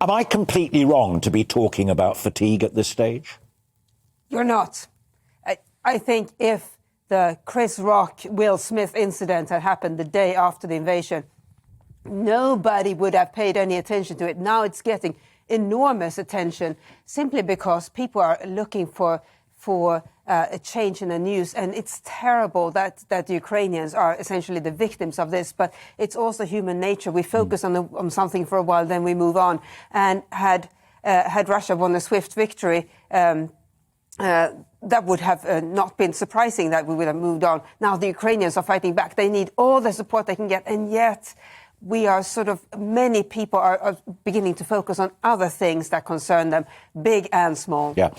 Am I completely wrong to be talking about fatigue at this stage? You're not. I think if the Chris Rock, Will Smith incident had happened the day after the invasion, nobody would have paid any attention to it. Now it's getting enormous attention simply because people are looking for a change in the news. And it's terrible that the Ukrainians are essentially the victims of this. But it's also human nature. We focus on something for a while, then we move on. And had Russia won a swift victory, that would have not been surprising that we would have moved on. Now the Ukrainians are fighting back. They need all the support they can get. And yet we are many people are beginning to focus on other things that concern them, big and small. Yeah.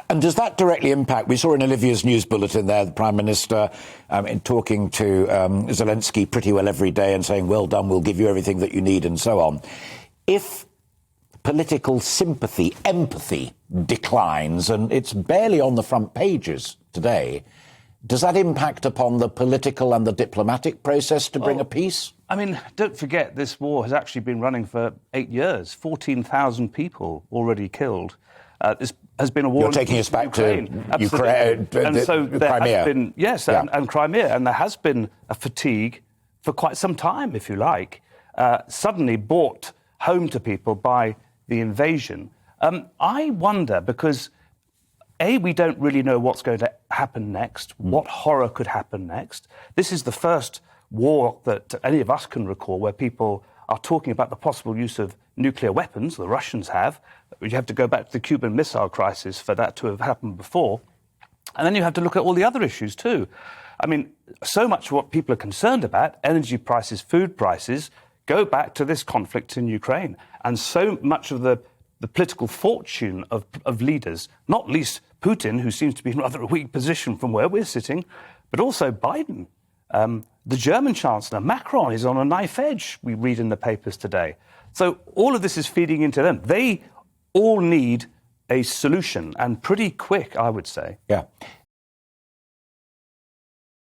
And does that directly impact? We saw in Olivia's news bulletin there, the Prime Minister in talking to Zelensky pretty well every day and saying, well done, we'll give you everything that you need and so on. If political sympathy, empathy declines, and it's barely on the front pages today, does that impact upon the political and the diplomatic process to bring a peace? I mean, don't forget, this war has actually been running for 8 years, 14,000 people already killed. This has been a war. You're taking us back to Ukraine, and so there Crimea. has been, yes, yeah. and Crimea, and there has been a fatigue for quite some time, if you like, suddenly brought home to people by the invasion. I wonder, because we don't really know what's going to happen next, what horror could happen next. This is the first war that any of us can recall where people are talking about the possible use of nuclear weapons. The Russians have. You have to go back to the Cuban Missile Crisis for that to have happened before. And then you have to look at all the other issues too. I mean, so much of what people are concerned about, energy prices, food prices, go back to this conflict in Ukraine. And so much of the political fortune of leaders, not least Putin, who seems to be in rather a weak position from where we're sitting, but also Biden. The German Chancellor, Macron, is on a knife edge, we read in the papers today. So all of this is feeding into them. They all need a solution, and pretty quick, I would say. Yeah.